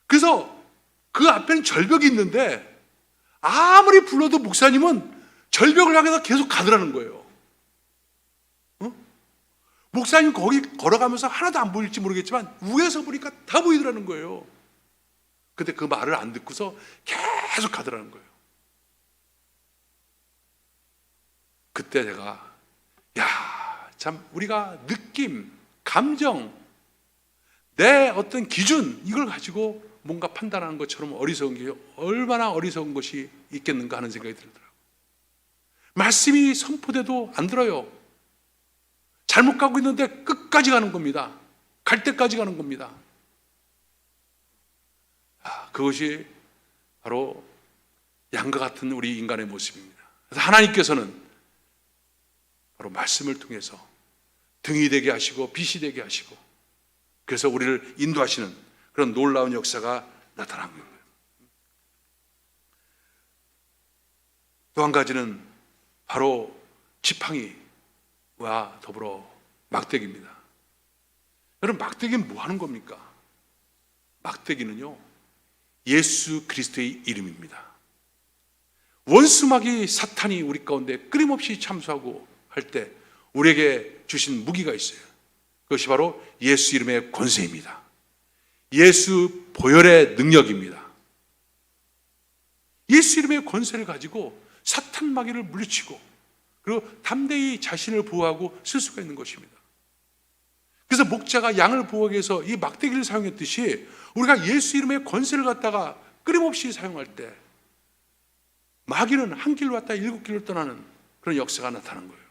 그래서 그 앞에는 절벽이 있는데 아무리 불러도 목사님은 절벽을 향해서 계속 가더라는 거예요. 목사님 거기 걸어가면서 하나도 안 보일지 모르겠지만 위에서 보니까 다 보이더라는 거예요. 근데 그 말을 안 듣고서 계속 가더라는 거예요. 그때 제가 참 우리가 느낌, 감정, 내 어떤 기준 이걸 가지고 뭔가 판단하는 것처럼 어리석은 게 얼마나 어리석은 것이 있겠는가 하는 생각이 들더라고요. 말씀이 선포돼도 안 들어요. 잘못 가고 있는데 끝까지 가는 겁니다. 갈 때까지 가는 겁니다. 그것이 바로 양과 같은 우리 인간의 모습입니다. 그래서 하나님께서는 바로 말씀을 통해서 등이 되게 하시고 빛이 되게 하시고 그래서 우리를 인도하시는 그런 놀라운 역사가 나타난 거예요. 또 한 가지는 바로 지팡이와 더불어 막대기입니다. 여러분, 막대기는 뭐 하는 겁니까? 막대기는요, 예수 그리스도의 이름입니다. 원수마귀 사탄이 우리 가운데 끊임없이 참수하고 할 때 우리에게 주신 무기가 있어요. 그것이 바로 예수 이름의 권세입니다. 예수 보혈의 능력입니다. 예수 이름의 권세를 가지고 사탄 마귀를 물리치고 그리고 담대히 자신을 보호하고 쓸 수가 있는 것입니다. 그래서 목자가 양을 보호하기 위해서 이 막대기를 사용했듯이 우리가 예수 이름의 권세를 갖다가 끊임없이 사용할 때 마귀는 한 길로 왔다 7길로 떠나는 그런 역사가 나타나는 거예요.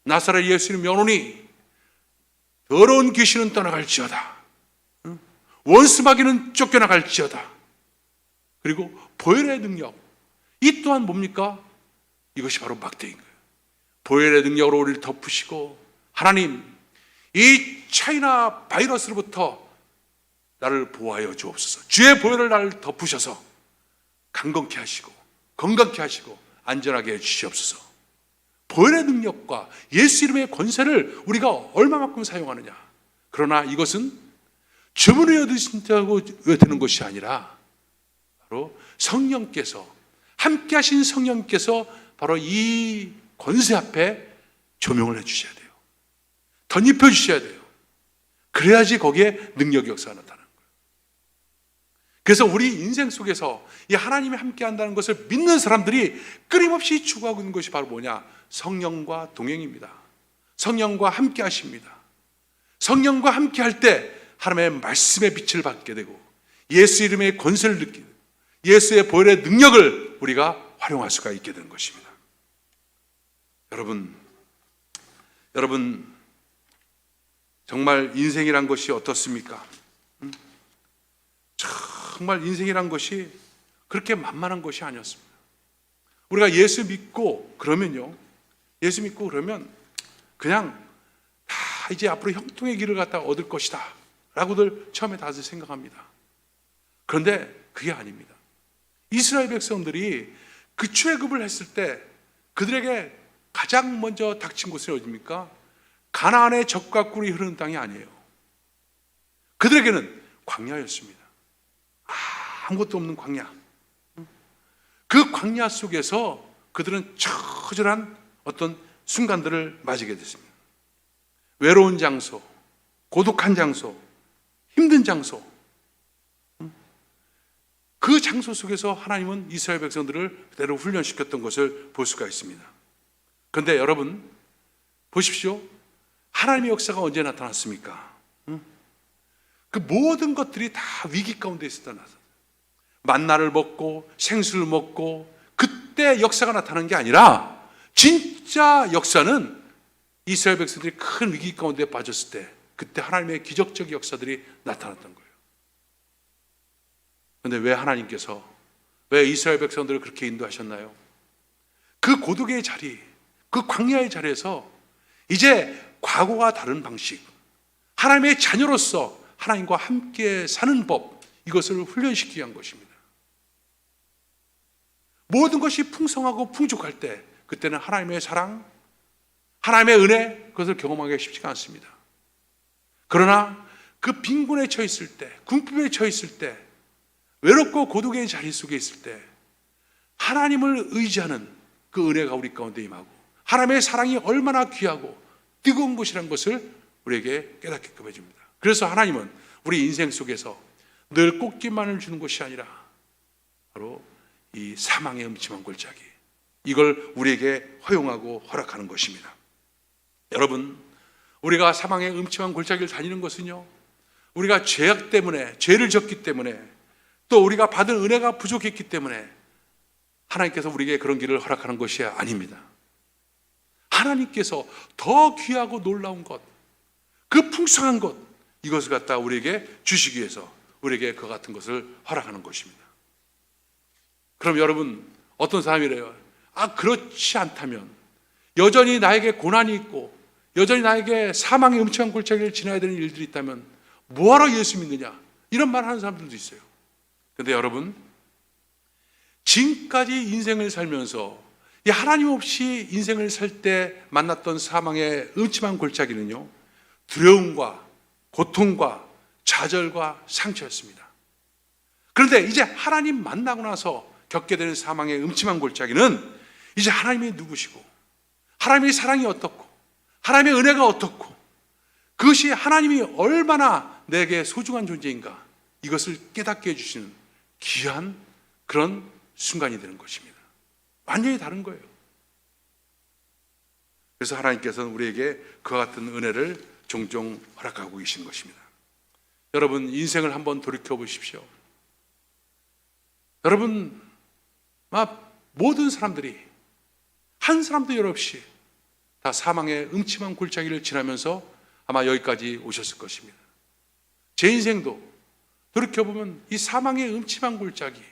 나사렛 예수 이름 명하노니 더러운 귀신은 떠나갈지어다. 원수 마귀는 쫓겨나갈지어다. 그리고 보혈의 능력, 이 또한 뭡니까? 이것이 바로 막대기인 거예요. 보혈의 능력으로 우리를 덮으시고 하나님, 이 차이나 바이러스로부터 나를 보호하여 주옵소서. 주의 보혈을 나를 덮으셔서 강건케 하시고 건강케 하시고 안전하게 해주시옵소서. 보혈의 능력과 예수 이름의 권세를 우리가 얼마만큼 사용하느냐. 그러나 이것은 주문을 얻으신다고 되는 것이 아니라 바로 성령께서, 함께 하신 성령께서 바로 이 권세 앞에 조명을 해주셔야 돼요. 덧입혀 주셔야 돼요. 그래야지 거기에 능력 역사가 나타나는 거예요. 그래서 우리 인생 속에서 이 하나님이 함께 한다는 것을 믿는 사람들이 끊임없이 추구하고 있는 것이 바로 뭐냐? 성령과 동행입니다. 성령과 함께 하십니다. 성령과 함께 할 때 하나님의 말씀의 빛을 받게 되고 예수 이름의 권세를 느끼고 예수의 보혈의 능력을 우리가 활용할 수가 있게 되는 것입니다. 여러분 정말 인생이란 것이 어떻습니까? 정말 인생이란 것이 그렇게 만만한 것이 아니었습니다. 우리가 예수 믿고 그러면 그냥 다 이제 앞으로 형통의 길을 갖다 얻을 것이다 라고들 처음에 다들 생각합니다. 그런데 그게 아닙니다. 이스라엘 백성들이 그 출애굽을 했을 때 그들에게 가장 먼저 닥친 곳이 어디입니까? 가나안의 젖과 꿀이 흐르는 땅이 아니에요. 그들에게는 광야였습니다. 아무것도 없는 광야. 그 광야 속에서 그들은 처절한 어떤 순간들을 맞이하게 됐습니다. 외로운 장소, 고독한 장소, 힘든 장소. 그 장소 속에서 하나님은 이스라엘 백성들을 그대로 훈련시켰던 것을 볼 수가 있습니다. 그런데 여러분 보십시오. 하나님의 역사가 언제 나타났습니까? 그 모든 것들이 다 위기 가운데 있었던 나서 만나를 먹고 생수를 먹고 그때 역사가 나타난 게 아니라 진짜 역사는 이스라엘 백성들이 큰 위기 가운데 빠졌을 때 그때 하나님의 기적적 역사들이 나타났던 거예요. 그런데 왜 하나님께서 왜 이스라엘 백성들을 그렇게 인도하셨나요? 그 고독의 자리, 그 광야의 자리에서 이제 과거와 다른 방식, 하나님의 자녀로서 하나님과 함께 사는 법, 이것을 훈련시키기 위한 것입니다. 모든 것이 풍성하고 풍족할 때 그때는 하나님의 사랑, 하나님의 은혜, 그것을 경험하기가 쉽지가 않습니다. 그러나 그 빈곤에 처해 있을 때, 궁핍에 처해 있을 때, 외롭고 고독의 자리 속에 있을 때 하나님을 의지하는 그 은혜가 우리 가운데 임하고 하나님의 사랑이 얼마나 귀하고 뜨거운 것이라는 것을 우리에게 깨닫게끔 해줍니다. 그래서 하나님은 우리 인생 속에서 늘 꽃길만을 주는 것이 아니라 바로 이 사망의 음침한 골짜기, 이걸 우리에게 허용하고 허락하는 것입니다. 여러분, 우리가 사망의 음침한 골짜기를 다니는 것은요, 우리가 죄악 때문에, 죄를 졌기 때문에, 또 우리가 받은 은혜가 부족했기 때문에 하나님께서 우리에게 그런 길을 허락하는 것이 아닙니다. 하나님께서 더 귀하고 놀라운 것, 그 풍성한 것, 이것을 갖다 우리에게 주시기 위해서 우리에게 그 같은 것을 허락하는 것입니다. 그럼 여러분, 어떤 사람이래요? 그렇지 않다면, 여전히 나에게 고난이 있고 여전히 나에게 사망의 음침한 골짜기를 지나야 되는 일들이 있다면 뭐하러 예수 믿느냐, 이런 말 하는 사람들도 있어요. 그런데 여러분, 지금까지 인생을 살면서 이 하나님 없이 인생을 살 때 만났던 사망의 음침한 골짜기는요, 두려움과 고통과 좌절과 상처였습니다. 그런데 이제 하나님 만나고 나서 겪게 되는 사망의 음침한 골짜기는 이제 하나님이 누구시고, 하나님의 사랑이 어떻고, 하나님의 은혜가 어떻고, 그것이 하나님이 얼마나 내게 소중한 존재인가, 이것을 깨닫게 해주시는 귀한 그런 순간이 되는 것입니다. 완전히 다른 거예요. 그래서 하나님께서는 우리에게 그와 같은 은혜를 종종 허락하고 계신 것입니다. 여러분, 인생을 한번 돌이켜 보십시오. 여러분, 모든 사람들이 한 사람도 열 없이 다 사망의 음침한 골짜기를 지나면서 아마 여기까지 오셨을 것입니다. 제 인생도 돌이켜보면 이 사망의 음침한 골짜기,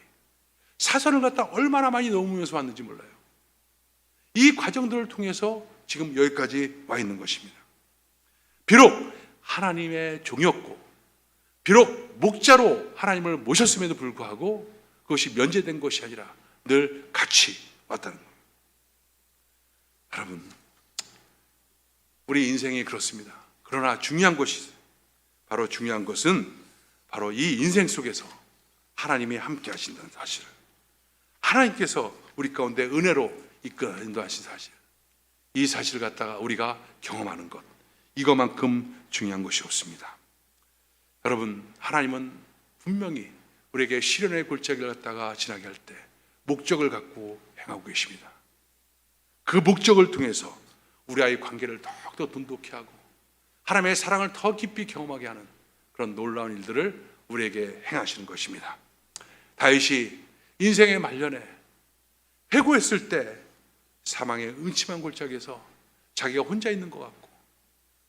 사선을 갖다 얼마나 많이 넘으면서 왔는지 몰라요. 이 과정들을 통해서 지금 여기까지 와 있는 것입니다. 비록 하나님의 종이었고, 비록 목자로 하나님을 모셨음에도 불구하고 그것이 면제된 것이 아니라 늘 같이 왔다는 겁니다. 여러분, 우리 인생이 그렇습니다. 그러나 중요한 것이 있어요. 바로 중요한 것은 바로 이 인생 속에서 하나님이 함께 하신다는 사실을, 하나님께서 우리 가운데 은혜로 이끌어 인도하신 사실, 이 사실을 갖다가 우리가 경험하는 것, 이것만큼 중요한 것이 없습니다. 여러분, 하나님은 분명히 우리에게 시련의 골짜기를 갖다가 지나게 할 때 목적을 갖고 행하고 계십니다. 그 목적을 통해서 우리와의 관계를 더욱더 돈독히 하고 하나님의 사랑을 더 깊이 경험하게 하는 그런 놀라운 일들을 우리에게 행하시는 것입니다. 다윗이 인생의 말년에 회고했을 때 사망의 음침한 골짜기에서 자기가 혼자 있는 것 같고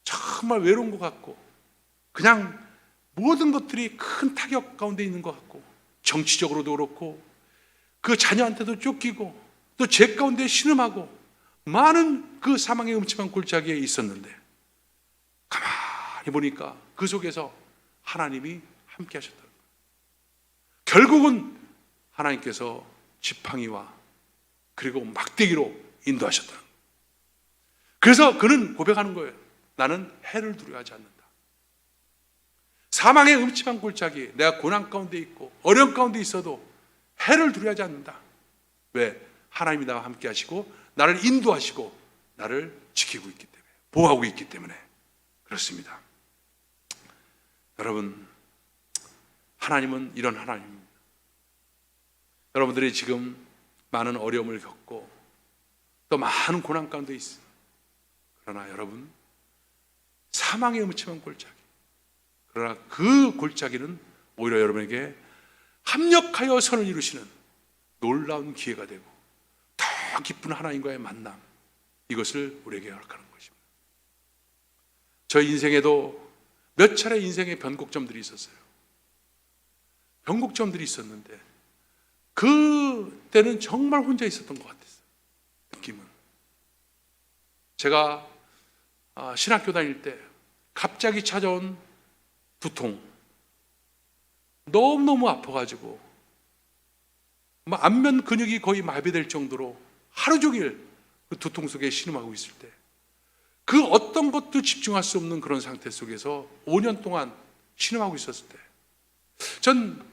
정말 외로운 것 같고 그냥 모든 것들이 큰 타격 가운데 있는 것 같고, 정치적으로도 그렇고 그 자녀한테도 쫓기고 또 죄 가운데 신음하고 많은 그 사망의 음침한 골짜기에 있었는데, 가만히 보니까 그 속에서 하나님이 함께 하셨다는 거예요. 결국은 하나님께서 지팡이와 그리고 막대기로 인도하셨다는 거예요. 그래서 그는 고백하는 거예요. 나는 해를 두려워하지 않는다. 사망의 음침한 골짜기, 내가 고난 가운데 있고 어려움 가운데 있어도 해를 두려워하지 않는다. 왜? 하나님이 나와 함께 하시고 나를 인도하시고 나를 지키고 있기 때문에, 보호하고 있기 때문에 그렇습니다. 여러분, 하나님은 이런 하나님입니다. 여러분들이 지금 많은 어려움을 겪고 또 많은 고난 가운데 있어요. 그러나 여러분, 사망의 음침한 골짜기, 그러나 그 골짜기는 오히려 여러분에게 합력하여 선을 이루시는 놀라운 기회가 되고 더 깊은 하나님과의 만남, 이것을 우리에게 허락하는 것입니다. 저 인생에도 몇 차례 인생의 변곡점들이 있었어요. 변곡점들이 있었는데 그때는 정말 혼자 있었던 것 같았어요. 느낌은. 제가 신학교 다닐 때 갑자기 찾아온 두통, 너무너무 아파가지고 안면 근육이 거의 마비될 정도로 하루 종일 그 두통 속에 신음하고 있을 때, 그 어떤 것도 집중할 수 없는 그런 상태 속에서 5년 동안 신음하고 있었을 때, 전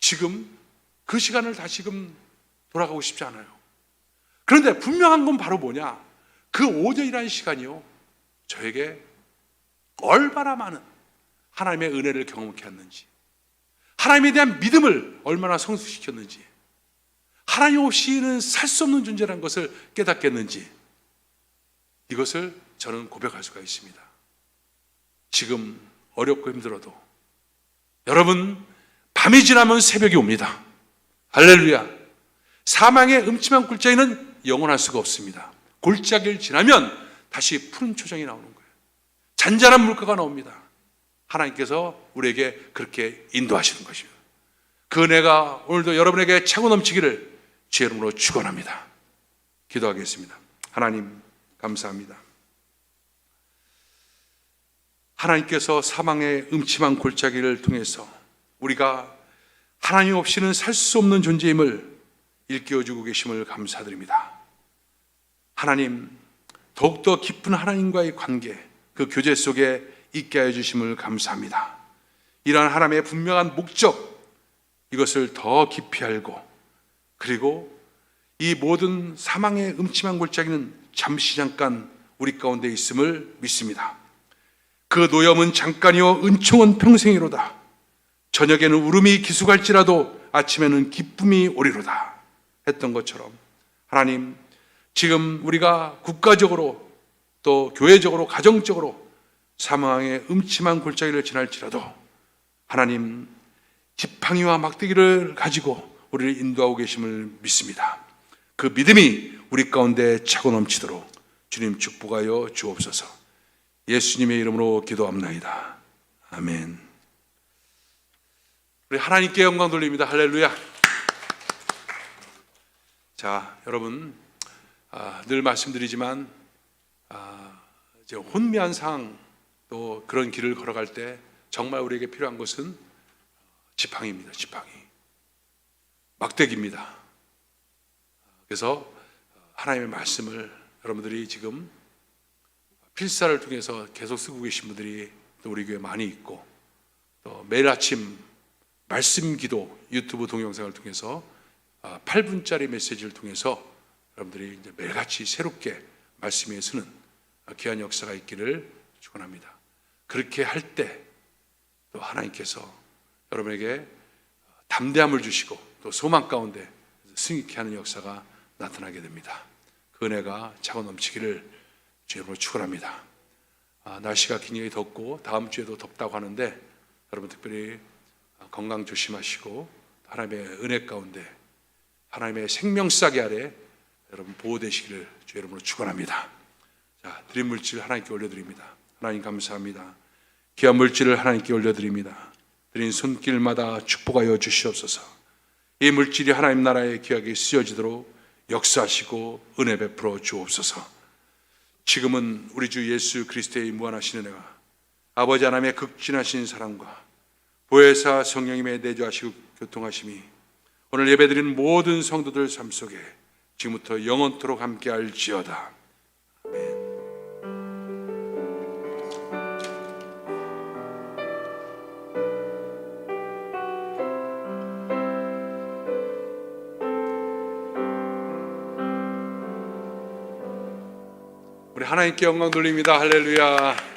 지금 그 시간을 다시금 돌아가고 싶지 않아요. 그런데 분명한 건 바로 뭐냐, 그 5년이라는 시간이요, 저에게 얼마나 많은 하나님의 은혜를 경험케 했는지, 하나님에 대한 믿음을 얼마나 성숙시켰는지, 하나님 없이는 살 수 없는 존재라는 것을 깨닫겠는지, 이것을 저는 고백할 수가 있습니다. 지금 어렵고 힘들어도 여러분, 밤이 지나면 새벽이 옵니다. 할렐루야. 사망의 음침한 골짜기는 영원할 수가 없습니다. 골짜기를 지나면 다시 푸른 초장이 나오는 거예요. 잔잔한 물가가 나옵니다. 하나님께서 우리에게 그렇게 인도하시는 것이요, 그 은혜가 오늘도 여러분에게 차고 넘치기를 주의 이름으로 축원합니다. 기도하겠습니다. 하나님 감사합니다. 하나님께서 사망의 음침한 골짜기를 통해서 우리가 하나님 없이는 살 수 없는 존재임을 일깨워주고 계심을 감사드립니다. 하나님, 더욱더 깊은 하나님과의 관계, 그 교제 속에 있게 하여 주심을 감사합니다. 이러한 하나님의 분명한 목적, 이것을 더 깊이 알고, 그리고 이 모든 사망의 음침한 골짜기는 잠시 잠깐 우리 가운데 있음을 믿습니다. 그 노염은 잠깐이요 은총은 평생이로다. 저녁에는 울음이 기숙할지라도 아침에는 기쁨이 오리로다 했던 것처럼, 하나님, 지금 우리가 국가적으로 또 교회적으로 가정적으로 사망의 음침한 골짜기를 지날지라도 하나님, 지팡이와 막대기를 가지고 우리를 인도하고 계심을 믿습니다. 그 믿음이 우리 가운데 차고 넘치도록 주님 축복하여 주옵소서. 예수님의 이름으로 기도합나이다. 아멘. 우리 하나님께 영광 돌립니다. 할렐루야. 자, 여러분, 늘 말씀드리지만 이제 혼미한 상황, 또 그런 길을 걸어갈 때 정말 우리에게 필요한 것은 지팡이입니다. 지팡이, 막대기입니다. 그래서 하나님의 말씀을 여러분들이 지금 필사를 통해서 계속 쓰고 계신 분들이 또 우리 교회 많이 있고, 또 매일 아침 말씀 기도 유튜브 동영상을 통해서 8분짜리 메시지를 통해서 여러분들이 이제 매일같이 새롭게 말씀에 쓰는 귀한 역사가 있기를 축원합니다. 그렇게 할 때 또 하나님께서 여러분에게 담대함을 주시고 또 소망 가운데 승리케 하는 역사가 나타나게 됩니다. 그 은혜가 차고 넘치기를 주님으로 축원합니다. 날씨가 굉장히 덥고 다음 주에도 덥다고 하는데 여러분 특별히 건강 조심하시고 하나님의 은혜 가운데 하나님의 생명싸개 아래 여러분 보호되시기를 주의 이름으로 축원합니다. 자, 드린 물질 하나님께 올려드립니다. 하나님 감사합니다. 귀한 물질을 하나님께 올려드립니다. 드린 손길마다 축복하여 주시옵소서. 이 물질이 하나님 나라에 귀하게 쓰여지도록 역사하시고 은혜 베풀어 주옵소서. 지금은 우리 주 예수 그리스도의 무한하신 은혜가 아버지 하나님의 극진하신 사랑과 보혜사 성령님의 내주하시고 교통하심이 오늘 예배드리는 모든 성도들 삶 속에 지금부터 영원토록 함께할지어다. 아멘. 우리 하나님께 영광 돌립니다. 할렐루야.